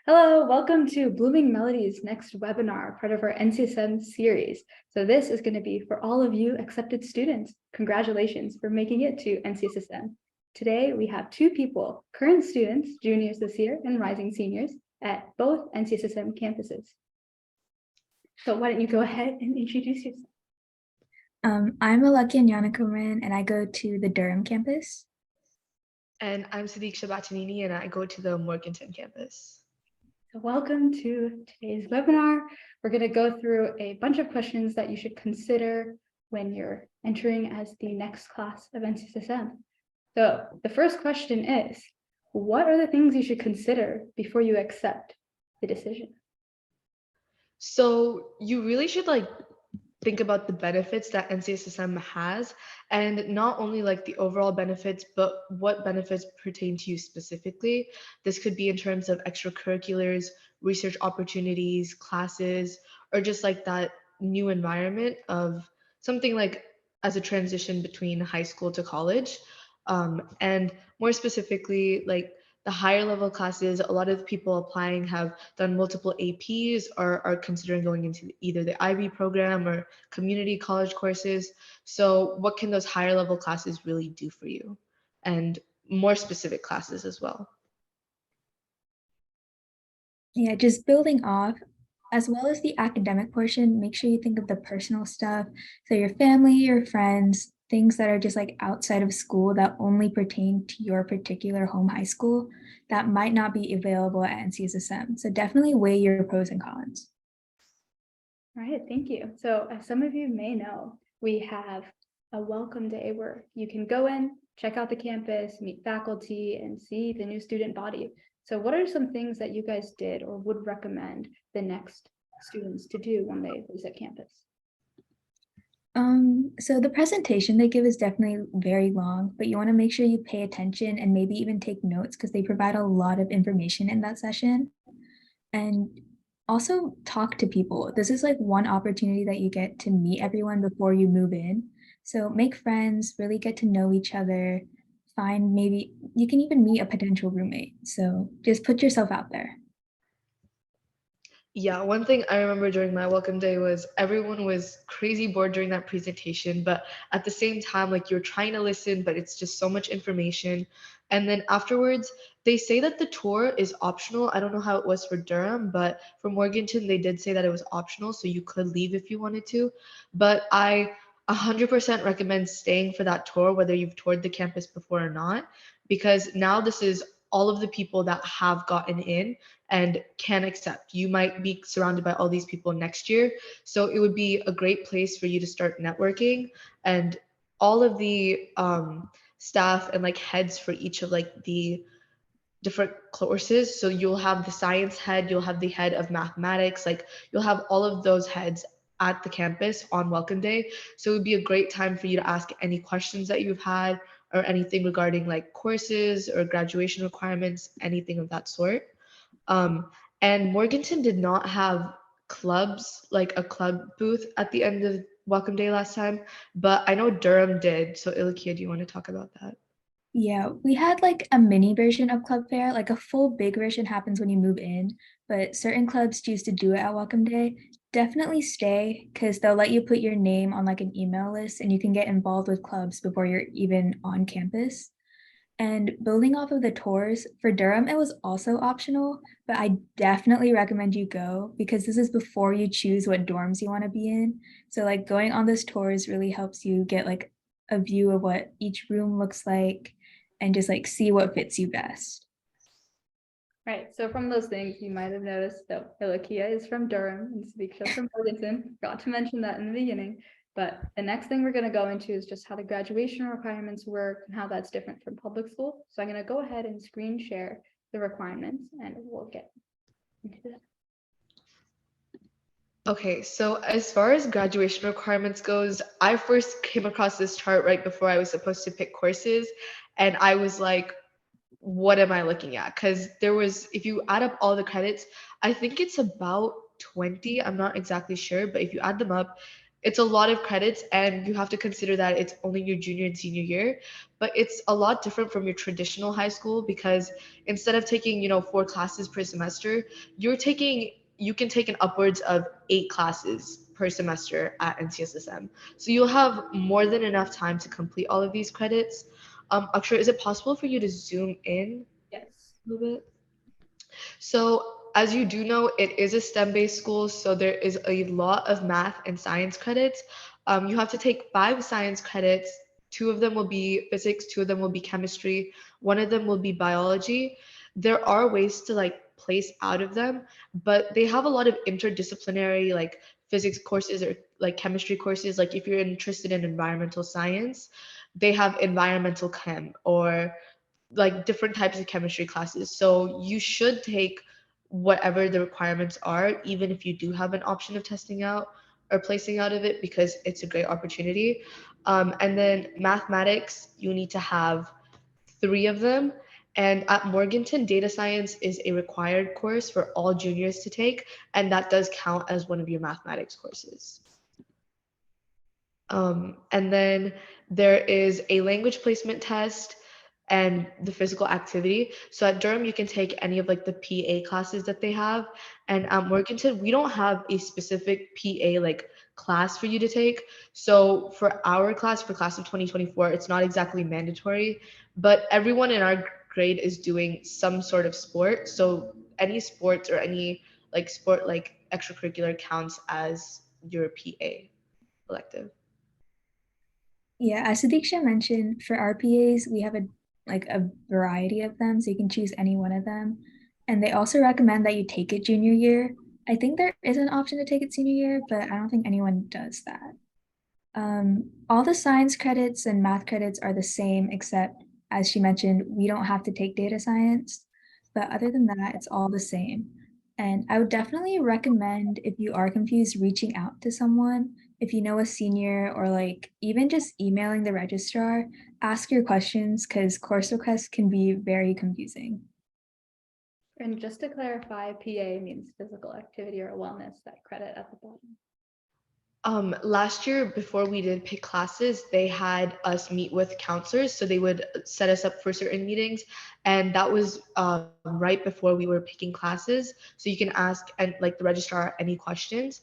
Hello, welcome to Blooming Melodies' next webinar, part of our NCSM series. So this is going to be for all of you accepted students. Congratulations for making it to NCSM. Today we have two people, current students, juniors this year and rising seniors at both NCSM campuses. So why don't you go ahead and introduce yourself? I'm Alaki Anyanakumaran and I go to the Durham campus. And I'm Sadiq Batanini and I go to the Morganton campus. So welcome to today's webinar. We're going to go through a bunch of questions that you should consider when you're entering as the next class of NCSM. So the first question is, what are the things you should consider before you accept the decision? So you really should think about the benefits that NCSM has, and not only the overall benefits, but what benefits pertain to you specifically. This could be in terms of extracurriculars, research opportunities, classes, or just that new environment of something as a transition between high school to college. And more specifically, the higher level classes, a lot of the people applying have done multiple APs or are considering going into either the IB program or community college courses. So what can those higher level classes really do for you? And more specific classes as well. Yeah, just building off, as well as the academic portion, make sure you think of the personal stuff. So your family, your friends, things that are just outside of school that only pertain to your particular home high school that might not be available at NCSM. So definitely weigh your pros and cons. All right, thank you. So as some of you may know, we have a welcome day where you can go in, check out the campus, meet faculty, and see the new student body. So what are some things that you guys did or would recommend the next students to do when they visit campus? So the presentation they give is definitely very long, but you want to make sure you pay attention and maybe even take notes because they provide a lot of information in that session. And also talk to people. This is one opportunity that you get to meet everyone before you move in. So make friends, really get to know each other, find maybe you can even meet a potential roommate. So just put yourself out there. Yeah, one thing I remember during my welcome day was everyone was crazy bored during that presentation, but at the same time, you're trying to listen, but it's just so much information. And then afterwards, they say that the tour is optional. I don't know how it was for Durham, but for Morganton, they did say that it was optional, so you could leave if you wanted to. But I 100% recommend staying for that tour, whether you've toured the campus before or not, because now this is all of the people that have gotten in and can accept. You might be surrounded by all these people next year. So it would be a great place for you to start networking, and all of the staff and heads for each of the different courses. So you'll have the science head, you'll have the head of mathematics, you'll have all of those heads at the campus on welcome day. So it would be a great time for you to ask any questions that you've had or anything regarding courses or graduation requirements, anything of that sort. And Morganton did not have clubs, like a club booth at the end of Welcome Day last time, but I know Durham did. So Ilikia, do you want to talk about that? Yeah, we had a mini version of Club Fair, a full big version happens when you move in, but certain clubs choose to do it at Welcome Day. Definitely stay because they'll let you put your name on an email list and you can get involved with clubs before you're even on campus. And building off of the tours, for Durham, it was also optional, but I definitely recommend you go because this is before you choose what dorms you want to be in. So going on those tours really helps you get a view of what each room looks like and just see what fits you best. Right, so from those things, you might have noticed that Ilikia is from Durham and Sadiksha from Morganton. Forgot to mention that in the beginning. But the next thing we're going to go into is just how the graduation requirements work and how that's different from public school. So I'm going to go ahead and screen share the requirements and we'll get into that. Okay, so as far as graduation requirements goes, I first came across this chart right before I was supposed to pick courses, and I was like, what am I looking at? Because there was, if you add up all the credits, I think it's about 20. I'm not exactly sure, but if you add them up, It's a lot of credits, and you have to consider that it's only your junior and senior year. But it's a lot different from your traditional high school because instead of taking, 4 classes per semester, you can take an upwards of 8 classes per semester at NCSSM. So you'll have more than enough time to complete all of these credits. Akshay, is it possible for you to zoom in Yes. a little bit? So, as you do know, it is a STEM-based school, so there is a lot of math and science credits. You have to take 5 science credits. 2 of them will be physics, 2 of them will be chemistry, 1 of them will be biology. There are ways to like place out of them, but they have a lot of interdisciplinary like physics courses or like chemistry courses. Like if you're interested in environmental science, they have environmental chem or like different types of chemistry classes. So you should take whatever the requirements are, even if you do have an option of testing out or placing out of it, because it's a great opportunity. And then mathematics, you need to have 3 of them. And at Morganton, data science is a required course for all juniors to take, and that does count as one of your mathematics courses. And then there is a language placement test and the physical activity. So at Durham, you can take any of like the PA classes that they have. And at Morganton, we don't have a specific PA like class for you to take. So for our class, for class of 2024, it's not exactly mandatory, but everyone in our grade is doing some sort of sport. So any sports or any like sport like extracurricular counts as your PA elective. Yeah, as Sadiksha mentioned, for RPAs, we have a variety of them, so you can choose any one of them. And they also recommend that you take it junior year. I think there is an option to take it senior year, but I don't think anyone does that. All the science credits and math credits are the same, except as she mentioned, we don't have to take data science. But other than that, it's all the same. And I would definitely recommend if you are confused, reaching out to someone. If you know a senior or like even just emailing the registrar, ask your questions because course requests can be very confusing. And just to clarify, PA means physical activity or wellness, that credit at the bottom. Last year, before we did pick classes, they had us meet with counselors. So they would set us up for certain meetings. And that was right before we were picking classes. So you can ask and like the registrar any questions.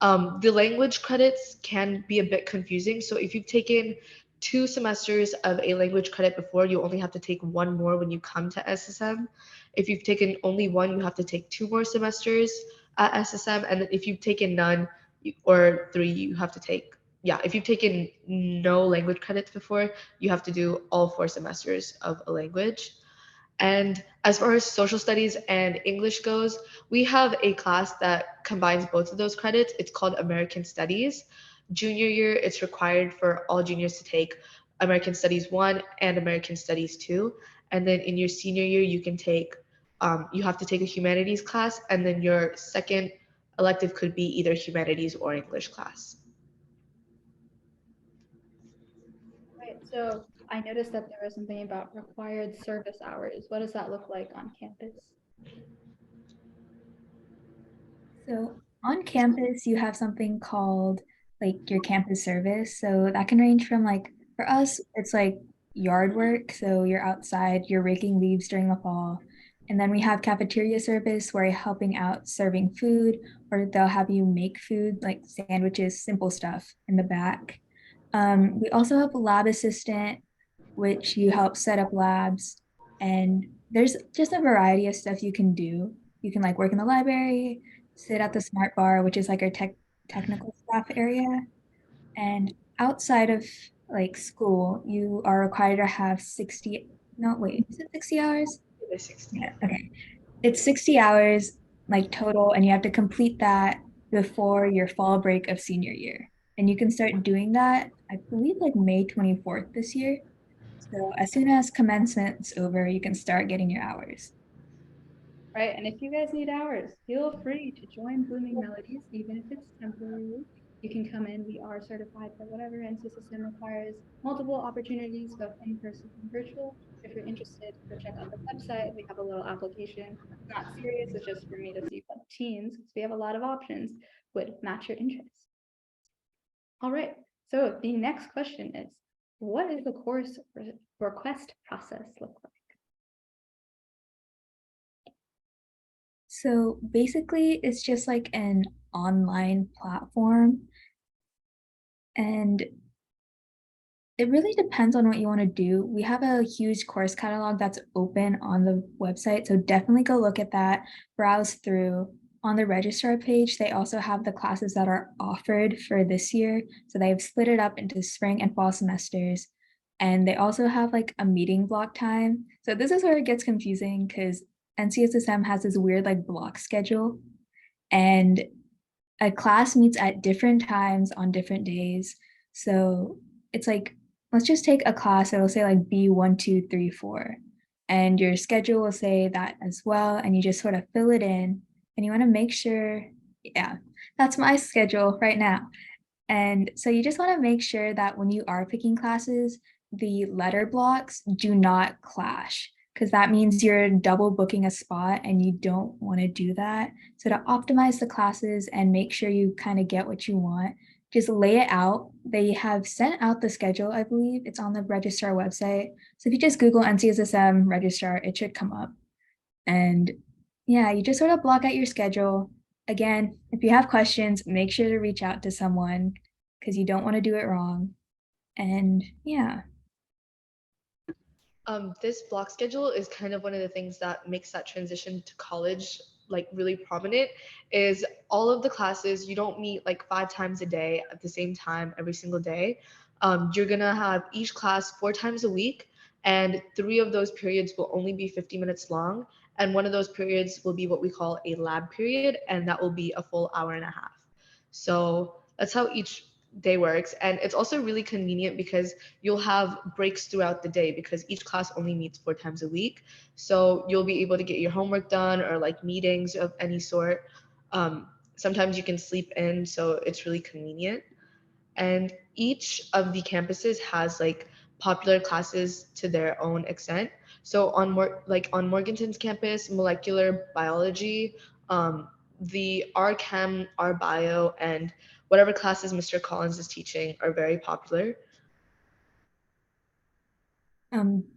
The language credits can be a bit confusing. So if you've taken 2 semesters of a language credit before, you only have to take 1 more when you come to SSM. If you've taken only one, you have to take 2 more semesters at SSM. And then if you've taken none, or 3, you have to take, yeah, if you've taken no language credits before, you have to do all 4 semesters of a language. And as far as social studies and English goes, we have a class that combines both of those credits. It's called American Studies. Junior year, it's required for all juniors to take American Studies 1 and American Studies 2. And then in your senior year, you have to take a humanities class, and then your second elective could be either humanities or English class. Right. So I noticed that there was something about required service hours. What does that look like on campus? So on campus, you have something called like your campus service. So that can range from like for us, it's like yard work. So you're outside, you're raking leaves during the fall. And then we have cafeteria service where you're helping out serving food, or they'll have you make food like sandwiches, simple stuff in the back. We also have a lab assistant, which you help set up labs. And there's just a variety of stuff you can do. You can like work in the library, sit at the smart bar, which is like our technical staff area. And outside of like school, you are required to have 60, no, wait, is it 60 hours? The 60. Yeah, okay. It's 60 hours like total, and you have to complete that before your fall break of senior year. And you can start doing that, I believe, like May 24th this year. So as soon as commencement's over, you can start getting your hours. Right. And if you guys need hours, feel free to join Blooming Melodies, even if it's temporary. You can come in. We are certified for whatever NC system requires multiple opportunities, both in person and virtual. If you're interested, go check out the website. We have a little application. Not serious, it's just for me to see what teams, because we have a lot of options, would match your interests. All right, so the next question is, what is the course request process look like? So basically, it's just like an online platform, and it really depends on what you want to do. We have a huge course catalog that's open on the website, so definitely go look at that, browse through. On the registrar page, they also have the classes that are offered for this year. So they've split it up into spring and fall semesters. And they also have like a meeting block time. So this is where it gets confusing because NCSSM has this weird like block schedule. And a class meets at different times on different days. So it's like, let's just take a class that'll say like B1, 2, 3, 4, and your schedule will say that as well. And you just sort of fill it in and you want to make sure, yeah, that's my schedule right now. And so you just want to make sure that when you are picking classes, the letter blocks do not clash because that means you're double booking a spot and you don't want to do that. So to optimize the classes and make sure you kind of get what you want, just lay it out. They have sent out the schedule, I believe. It's on the registrar website. So if you just Google NCSSM registrar, it should come up. And yeah, you just sort of block out your schedule. Again, if you have questions, make sure to reach out to someone because you don't want to do it wrong. And yeah. This block schedule is kind of one of the things that makes that transition to college like really prominent is all of the classes you don't meet like 5 times a day at the same time every single day. You're gonna have each class 4 times a week, and 3 of those periods will only be 50 minutes long, and one of those periods will be what we call a lab period, and that will be a full hour and a half. So that's how each day works, and it's also really convenient because you'll have breaks throughout the day because each class only meets 4 times a week. So you'll be able to get your homework done or like meetings of any sort. Sometimes you can sleep in, so it's really convenient. And each of the campuses has like popular classes to their own extent. So on on Morganton's campus, molecular biology, the R Chem, R Bio, and whatever classes Mr. Collins is teaching are very popular.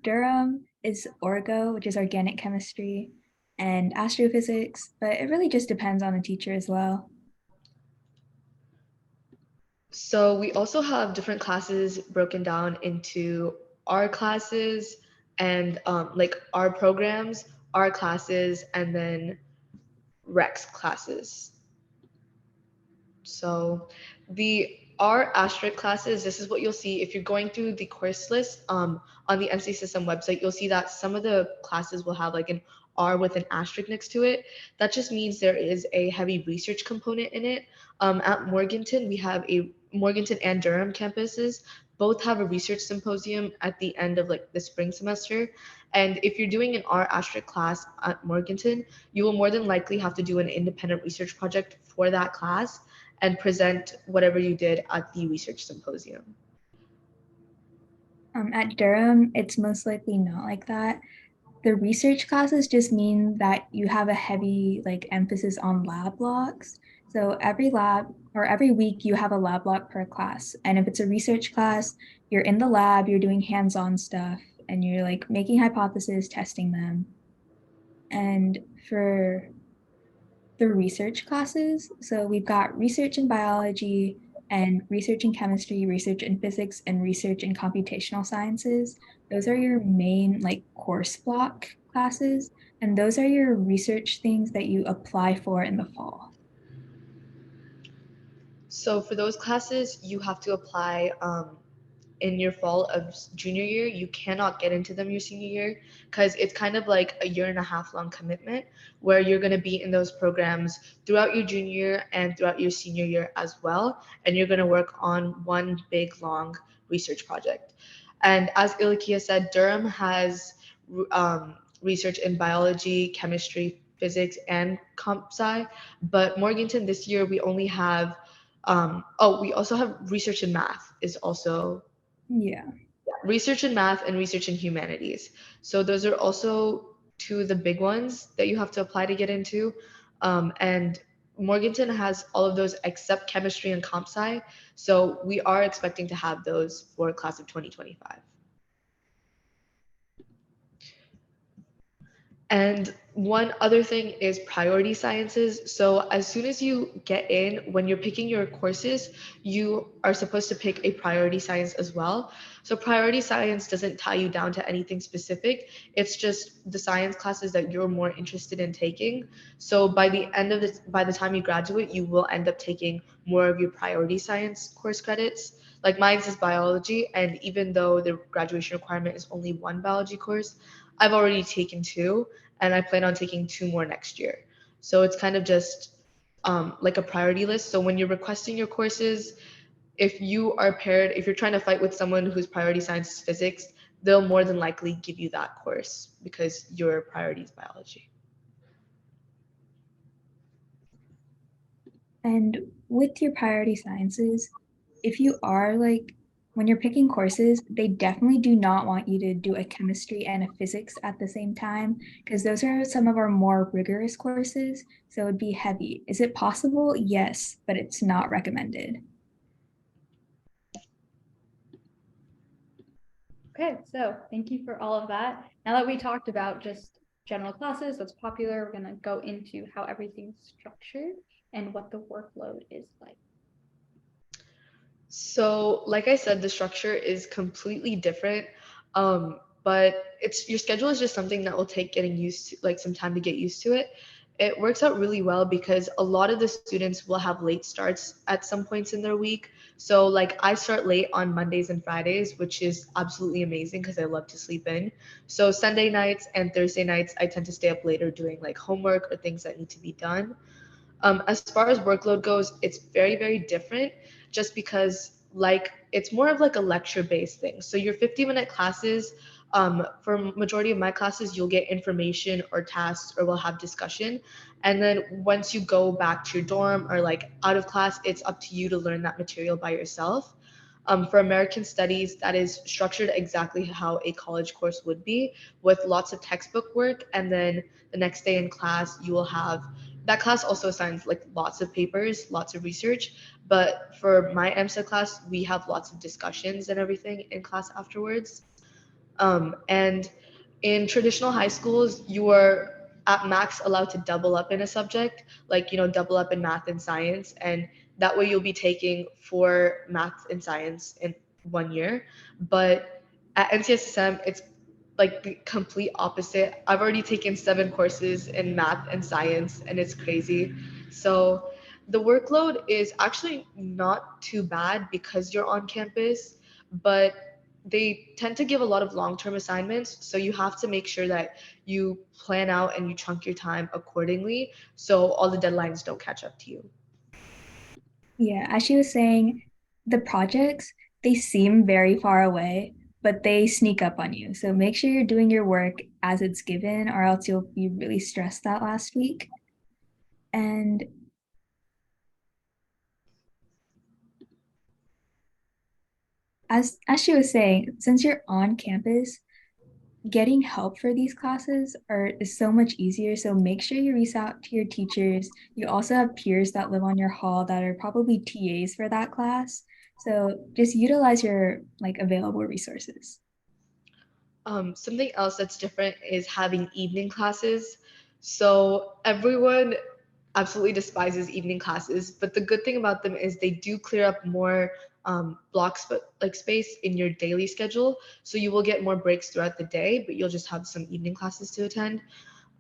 Durham is orgo, which is organic chemistry, and astrophysics, but it really just depends on the teacher as well. So we also have different classes broken down into R classes and like R programs, R classes, and then Rex classes. So the R asterisk classes, this is what you'll see if you're going through the course list on the NC System website. You'll see that some of the classes will have like an R with an asterisk next to it. That just means there is a heavy research component in it. At Morganton, we have a Morganton and Durham campuses. Both have a research symposium at the end of like the spring semester. And if you're doing an R asterisk class at Morganton, you will more than likely have to do an independent research project for that class and present whatever you did at the research symposium. At Durham, it's most likely not like that. The research classes just mean that you have a heavy like emphasis on lab blocks. So every lab or every week you have a lab block per class. And if it's a research class, you're in the lab, you're doing hands-on stuff, and you're like making hypotheses, testing them. And for the research classes. So we've got research in biology and research in chemistry, research in physics, and research in computational sciences. Those are your main like course block classes. And those are your research things that you apply for in the fall. So for those classes, you have to apply in your fall of junior year. You cannot get into them your senior year because it's kind of like a year and a half long commitment where you're going to be in those programs throughout your junior year and throughout your senior year as well. And you're going to work on one big long research project. And as Ilikia said, Durham has research in biology, chemistry, physics, and comp sci. But Morganton this year, we only have we also have research in math is also Yeah. research in math and research in humanities. So those are also two of the big ones that you have to apply to get into. And Morganton has all of those except chemistry and comp sci. So we are expecting to have those for class of 2025. And one other thing is priority sciences. So as soon as you get in, when you're picking your courses, you are supposed to pick a priority science as well. So priority science doesn't tie you down to anything specific. It's just the science classes that you're more interested in taking. So by the time you graduate, you will end up taking more of your priority science course credits. Like mine is biology, and even though the graduation requirement is only one biology course, I've already taken two, and I plan on taking two more next year. So it's kind of just like a priority list. So when you're requesting your courses, if you're trying to fight with someone whose priority science is physics, they'll more than likely give you that course because your priority is biology. And with your priority sciences, if you are like, when you're picking courses, they definitely do not want you to do a chemistry and a physics at the same time, because those are some of our more rigorous courses. So it'd be heavy. Is it possible? Yes, but it's not recommended. Okay, so thank you for all of that. Now that we talked about just general classes, what's popular, we're gonna go into how everything's structured and what the workload is like. So, like I said, the structure is completely different. But it's your schedule is just something that will take getting used to, like some time to get used to it. It works out really well because a lot of the students will have late starts at some points in their week. So, like I start late on Mondays and Fridays, which is absolutely amazing because I love to sleep in. So, Sunday nights and Thursday nights, I tend to stay up later doing like homework or things that need to be done. As far as workload goes, it's very, very different just because like it's more of like a lecture based thing. So your 50-minute classes, for majority of my classes, you'll get information or tasks or we'll have discussion. And then once you go back to your dorm or like out of class, it's up to you to learn that material by yourself. For American Studies, that is structured exactly how a college course would be, with lots of textbook work. And then the next day in class, you will have that class also assigns like lots of papers, lots of research. But for my MSA class, we have lots of discussions and everything in class afterwards. And in traditional high schools, you are at max allowed to double up in a subject, like, double up in math and science. And that way you'll be taking four math and science in 1 year. But at NCSSM, it's like the complete opposite. I've already taken 7 courses in math and science, and it's crazy. So the workload is actually not too bad because you're on campus, but they tend to give a lot of long-term assignments, so you have to make sure that you plan out and you chunk your time accordingly so all the deadlines don't catch up to you. Yeah, as she was saying, the projects, they seem very far away, but they sneak up on you. So make sure you're doing your work as it's given, or else you'll be really stressed that last week. And as she was saying, since you're on campus, getting help for these classes is so much easier. So make sure you reach out to your teachers. You also have peers that live on your hall that are probably TAs for that class. So just utilize your like available resources. Something else that's different is having evening classes. So everyone absolutely despises evening classes, but the good thing about them is they do clear up more blocks, but like space in your daily schedule. So you will get more breaks throughout the day, but you'll just have some evening classes to attend.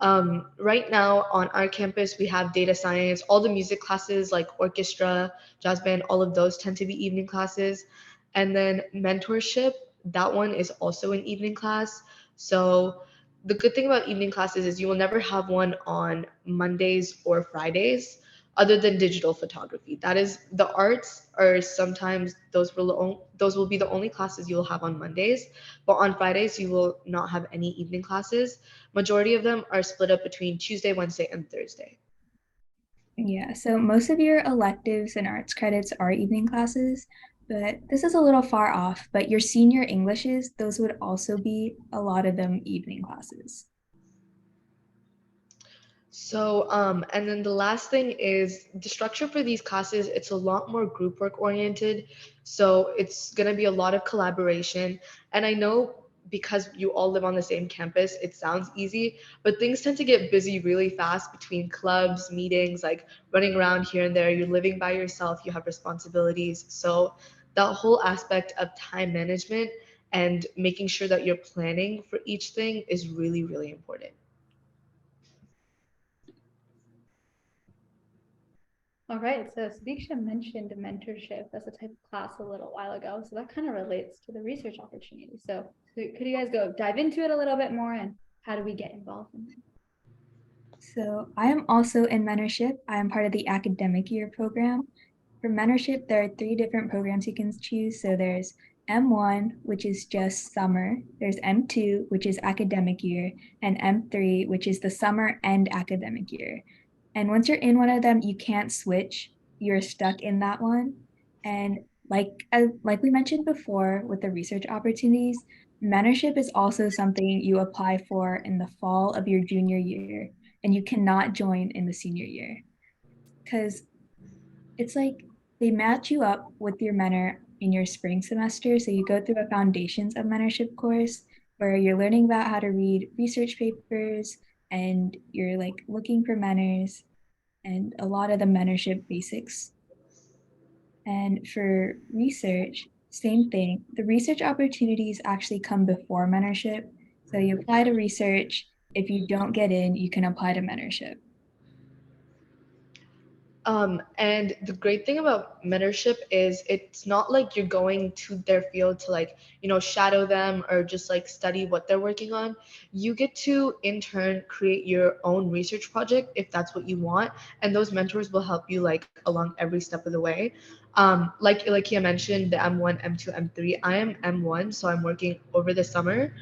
Right now on our campus, we have data science, all the music classes like orchestra, jazz band, all of those tend to be evening classes. And then mentorship, that one is also an evening class. So the good thing about evening classes is you will never have one on Mondays or Fridays other than digital photography. That is the arts are sometimes those will be the only classes you'll have on Mondays, but on Fridays you will not have any evening classes. Majority of them are split up between Tuesday, Wednesday, and Thursday. Yeah, so most of your electives and arts credits are evening classes, but this is a little far off. But your senior Englishes, those would also be a lot of them evening classes. And then the last thing is the structure for these classes, it's a lot more group work oriented. So it's going to be a lot of collaboration. And I know because you all live on the same campus, it sounds easy, but things tend to get busy really fast between clubs, meetings, like running around here and there. You're living by yourself, you have responsibilities. So that whole aspect of time management and making sure that you're planning for each thing is really, really important. All right, so Sadiksha mentioned mentorship as a type of class a little while ago, so that kind of relates to the research opportunity. So could you guys go dive into it a little bit more and how do we get involved in it? So I am also in mentorship. I am part of the academic year program. For mentorship, there are three different programs you can choose. So there's M1, which is just summer. There's M2, which is academic year, and M3, which is the summer and academic year. And once you're in one of them, you can't switch. You're stuck in that one. And like we mentioned before with the research opportunities, mentorship is also something you apply for in the fall of your junior year, and you cannot join in the senior year because it's like they match you up with your mentor in your spring semester. So you go through a foundations of mentorship course where you're learning about how to read research papers and you're like looking for mentors and a lot of the mentorship basics. And for research, same thing. The research opportunities actually come before mentorship. So you apply to research. If you don't get in, you can apply to mentorship. And the great thing about mentorship is it's not like you're going to their field to like, shadow them or just like study what they're working on. You get to in turn create your own research project if that's what you want. And those mentors will help you like along every step of the way. Like you mentioned, the M1, M2, M3. I am M1, so I'm working over the summer.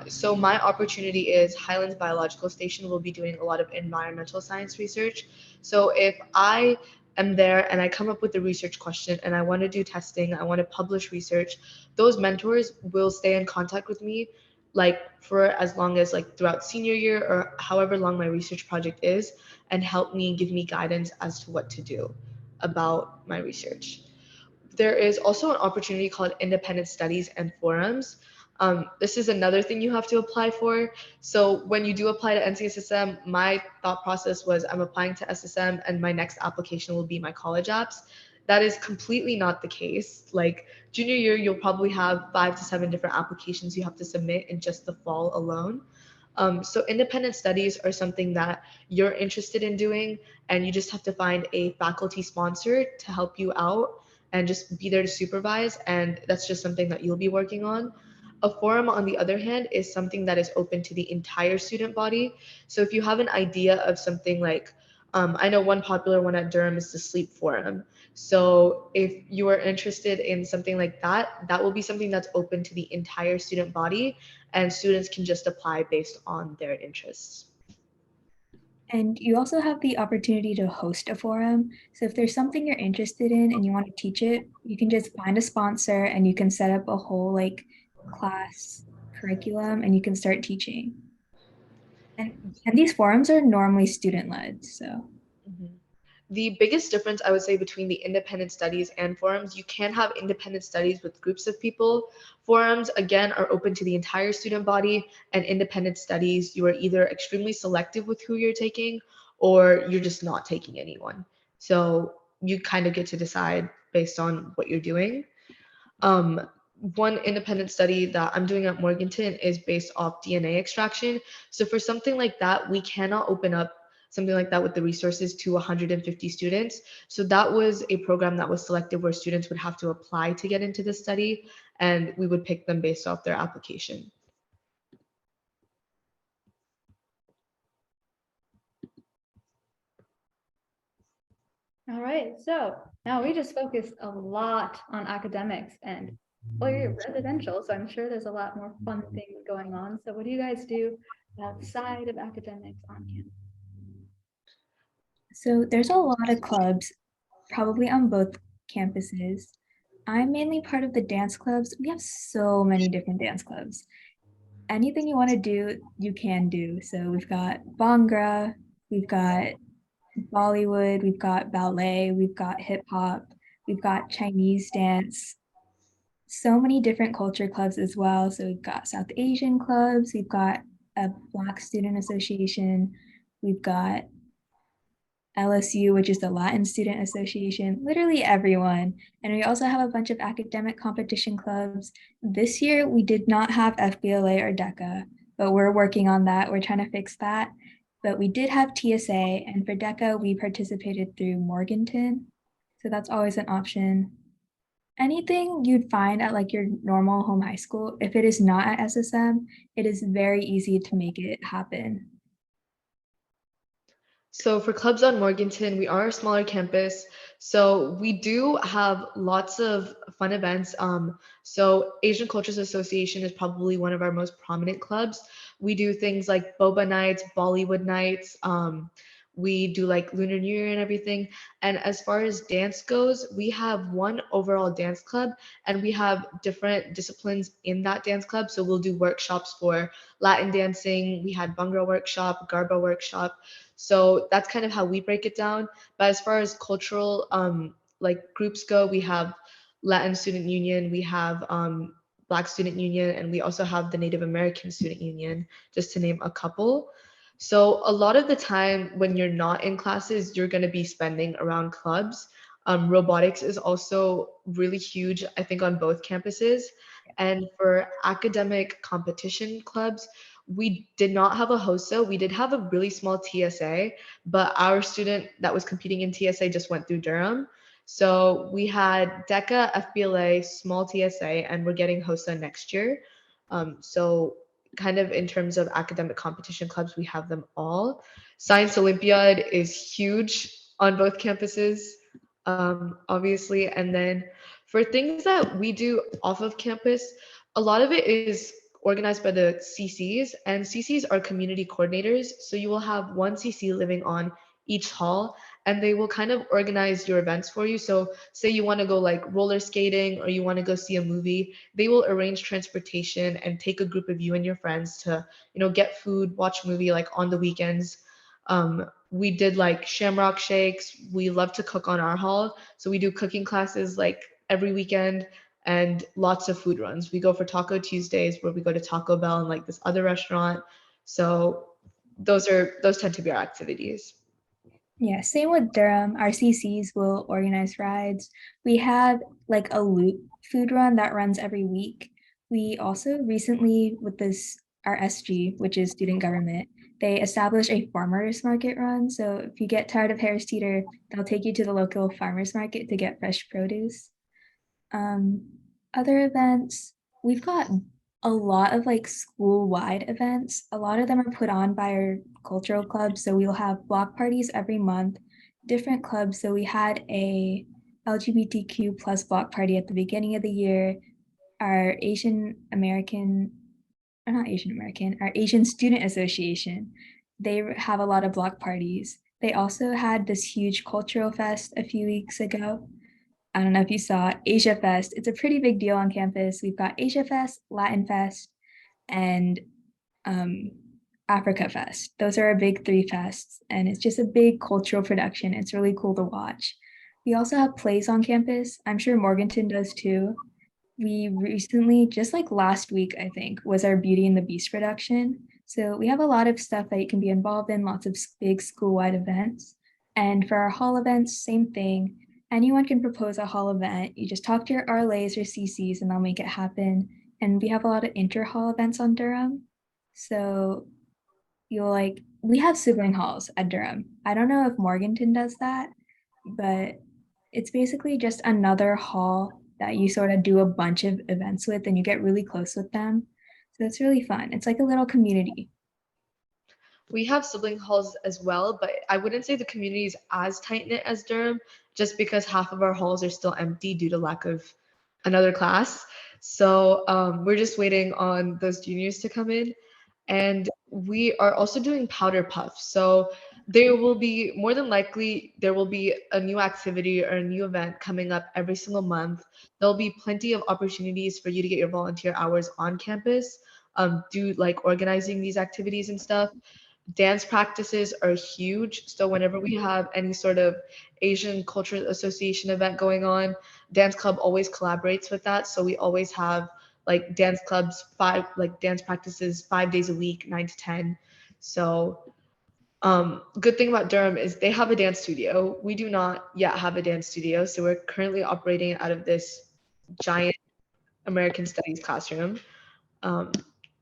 So my opportunity is Highlands Biological Station will be doing a lot of environmental science research. So if I am there and I come up with a research question and I want to do testing, I want to publish research, those mentors will stay in contact with me like for as long as like throughout senior year or however long my research project is and help me give me guidance as to what to do about my research. There is also an opportunity called independent studies and forums. This is another thing you have to apply for. So when you do apply to NCSSM, my thought process was I'm applying to SSM and my next application will be my college apps. That is completely not the case. Like junior year, you'll probably have 5 to 7 different applications you have to submit in just the fall alone. So independent studies are something that you're interested in doing, and you just have to find a faculty sponsor to help you out and just be there to supervise. And that's just something that you'll be working on. A forum, on the other hand, is something that is open to the entire student body. So if you have an idea of something like, I know one popular one at Durham is the sleep forum. So if you are interested in something like that, that will be something that's open to the entire student body, and students can just apply based on their interests. And you also have the opportunity to host a forum. So if there's something you're interested in and you want to teach it, you can just find a sponsor and you can set up a whole like class curriculum and you can start teaching. And these forums are normally student led. So Mhm. The biggest difference I would say between the independent studies and forums, you can have independent studies with groups of people. Forums, again, are open to the entire student body, and independent studies, you are either extremely selective with who you're taking or you're just not taking anyone. So you kind of get to decide based on what you're doing. Um, One independent study that I'm doing at Morganton is based off DNA extraction. So for something like that, we cannot open up something like that with the resources to 150 students. So that was a program that was selected where students would have to apply to get into the study, and we would pick them based off their application. All right, so now we just focused a lot on academics and well, you're residential, so I'm sure there's a lot more fun things going on. So what do you guys do outside of academics on campus? so there's a lot of clubs, probably on both campuses. I'm mainly part of the dance clubs. We have so many different dance clubs. Anything you want to do, you can do. So we've got Bhangra, we've got Bollywood, we've got ballet, we've got hip hop, we've got Chinese dance, so many different culture clubs as well. So we've got South Asian clubs, we've got a Black Student Association, we've got LSU, which is the Latin Student Association, literally everyone. And we also have a bunch of academic competition clubs. This year, we did not have FBLA or DECA, but we're working on that. We're trying to fix that. But we did have TSA, and for DECA, we participated through Morganton. So that's always an option. Anything you'd find at like your normal home high school, if it is not at SSM, it is very easy to make it happen. So for clubs on Morganton, we are a smaller campus. So we do have lots of fun events. So Asian Cultures Association is probably one of our most prominent clubs. We do things like boba nights, Bollywood nights. We do like Lunar New Year and everything. And as far as dance goes, we have one overall dance club and we have different disciplines in that dance club. So we'll do workshops for Latin dancing. We had Bhangra workshop, Garba workshop. So that's kind of how we break it down. But as far as cultural like groups go, we have Latin Student Union, we have Black Student Union, and we also have the Native American Student Union, just to name a couple. So a lot of the time when you're not in classes, you're going to be spending around clubs. Robotics is also really huge, I think, on both campuses. And for academic competition clubs, we did not have a HOSA. We did have a really small TSA, but our student that was competing in TSA just went through Durham. So we had DECA, FBLA, small TSA, and we're getting HOSA next year. So kind of in terms of academic competition clubs, we have them all. Science Olympiad is huge on both campuses, obviously. And then for things that we do off of campus, a lot of it is organized by the CCs, and CCs are community coordinators. So you will have one CC living on each hall, and they will kind of organize your events for you. So say you want to go like roller skating or you want to go see a movie, they will arrange transportation and take a group of you and your friends to, get food, watch a movie like on the weekends. We did like shamrock shakes. We love to cook on our hall. So we do cooking classes like every weekend and lots of food runs. We go for Taco Tuesdays where we go to Taco Bell and like this other restaurant. So those tend to be our activities. Yeah, same with Durham. Our CCs will organize rides. We have like a loop food run that runs every week. We also recently, with this, our SG, which is student government, they established a farmers market run. So if you get tired of Harris Teeter, they'll take you to the local farmers market to get fresh produce. Um, Other events, we've got a lot of like school-wide events. A lot of them are put on by our cultural clubs. So we'll have block parties every month, different clubs. So we had a LGBTQ plus block party at the beginning of the year. Our Asian American, or not Asian American, our Asian Student Association, they have a lot of block parties. They also had this huge cultural fest a few weeks ago. I don't know if you saw Asia Fest. It's a pretty big deal on campus. We've got Asia Fest, Latin Fest, and um, Africa Fest. Those are our big three fests, and it's just a big cultural production. It's really cool to watch. We also have plays on campus. I'm sure Morganton does too. We recently, just like last week, I think, was our Beauty and the Beast production. So we have a lot of stuff that you can be involved in, lots of big school-wide events. And for our hall events, same thing. Anyone can propose a hall event. You just talk to your RLAs or CCs and they'll make it happen. And we have a lot of inter-hall events on Durham. So you'll like, we have sibling halls at Durham. I don't know if Morganton does that, but it's basically just another hall that you sort of do a bunch of events with and you get really close with them. So it's really fun. It's like a little community. We have sibling halls as well, but I wouldn't say the community is as tight knit as Durham, just because half of our halls are still empty due to lack of another class. So we're just waiting on those juniors to come in. And we are also doing powder puff. So there will be more than likely there will be a new activity or a new event coming up every single month. There'll be plenty of opportunities for you to get your volunteer hours on campus, do like organizing these activities and stuff. Dance practices are huge. So whenever we have any sort of Asian Cultural Association event going on, dance club always collaborates with that. So we always have like dance clubs, dance practices 5 days a week, 9 to 10. So good thing about Durham is they have a dance studio. We do not yet have a dance studio, so we're currently operating out of this giant American Studies classroom. Um,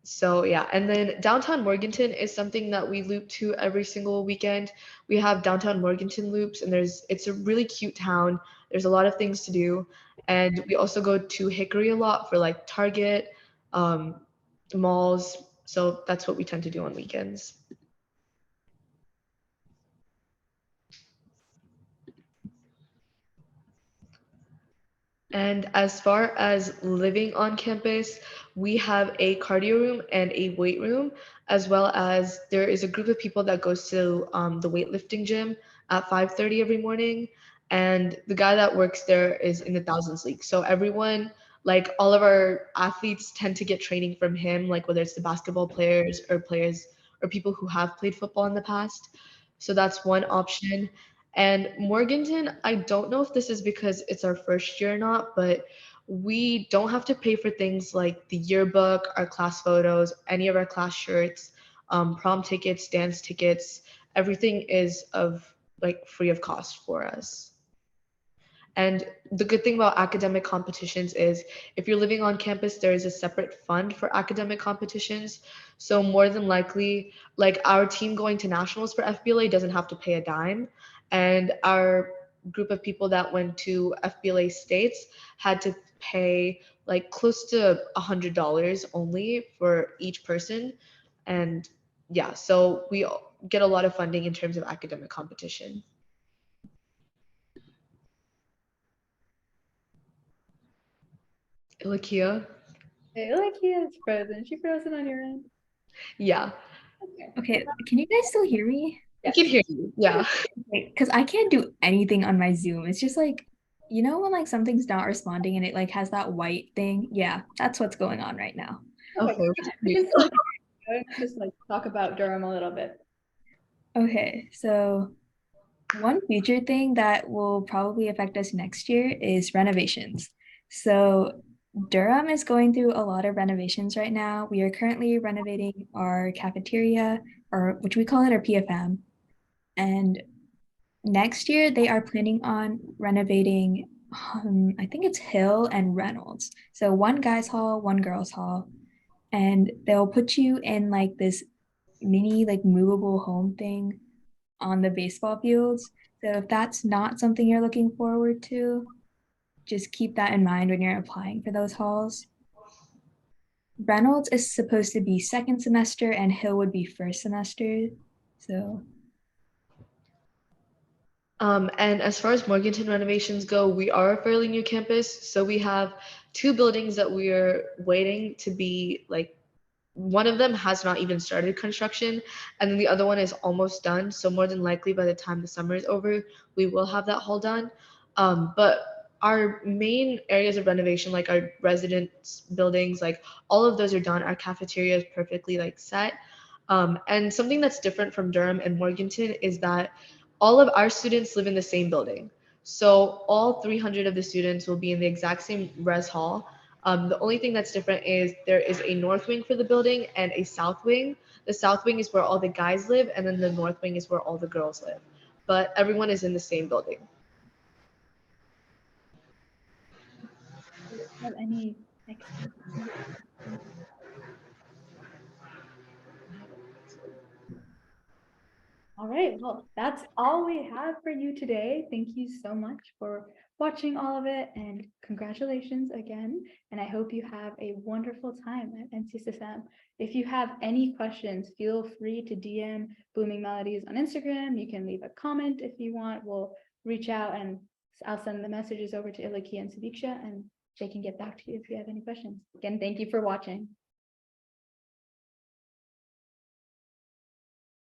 so yeah, and then downtown Morganton is something that we loop to every single weekend. We have downtown Morganton loops, and it's a really cute town. There's a lot of things to do, and we also go to Hickory a lot for like Target, um, malls. So that's what we tend to do on weekends. And as far as living on campus, we have a cardio room and a weight room, as well as there is a group of people that goes to the weightlifting gym at 5:30 every morning. And the guy that works there is in the Thousands League. So everyone, like all of our athletes, tend to get training from him, like whether it's the basketball players or people who have played football in the past. So that's one option. And Morganton, I don't know if this is because it's our first year or not, but we don't have to pay for things like the yearbook, our class photos, any of our class shirts, prom tickets, dance tickets. Everything is of like free of cost for us. And the good thing about academic competitions is if you're living on campus, there is a separate fund for academic competitions. So more than likely, like our team going to nationals for FBLA doesn't have to pay a dime. And our group of people that went to FBLA states had to pay like close to $100 only for each person. And yeah, so we get a lot of funding in terms of academic competition. Ilakia? Hey, Alekia is frozen. She frozen on your end? Yeah. Okay. Okay, can you guys still hear me? I can Yes. hear you. Yeah. Because I can't do anything on my Zoom. It's just like, you know, when like something's not responding and it like has that white thing? Yeah, that's what's going on right now. Perfect. Okay. We can still just like talk about Durham a little bit. Okay, so one future thing that will probably affect us next year is renovations. So Durham is going through a lot of renovations right now. We are currently renovating our cafeteria, or which we call it our PFM. And next year they are planning on renovating, I think it's Hill and Reynolds. So one guy's hall, one girl's hall. And they'll put you in like this mini like movable home thing on the baseball fields. So if that's not something you're looking forward to, just keep that in mind when you're applying for those halls. Reynolds is supposed to be second semester and Hill would be first semester. So And as far as Morganton renovations go, we are a fairly new campus. So we have two buildings that we are waiting to be like, one of them has not even started construction, and then the other one is almost done. So more than likely by the time the summer is over, we will have that hall done. But our main areas of renovation, like our residence buildings, like all of those are done. Our cafeteria is perfectly like set. And something that's different from Durham and Morganton is that all of our students live in the same building. So all 300 of the students will be in the exact same res hall. The only thing that's different is there is a north wing for the building and a south wing. The south wing is where all the guys live, and then the north wing is where all the girls live. But everyone is in the same building. Do you have any next? All right, well, that's all we have for you today. Thank you so much for watching all of it and congratulations again. And I hope you have a wonderful time at NCSSM. If you have any questions, feel free to DM Blooming Melodies on Instagram. You can leave a comment if you want. We'll reach out and I'll send the messages over to Iliki and Sadiksha and they can get back to you if you have any questions. Again, thank you for watching.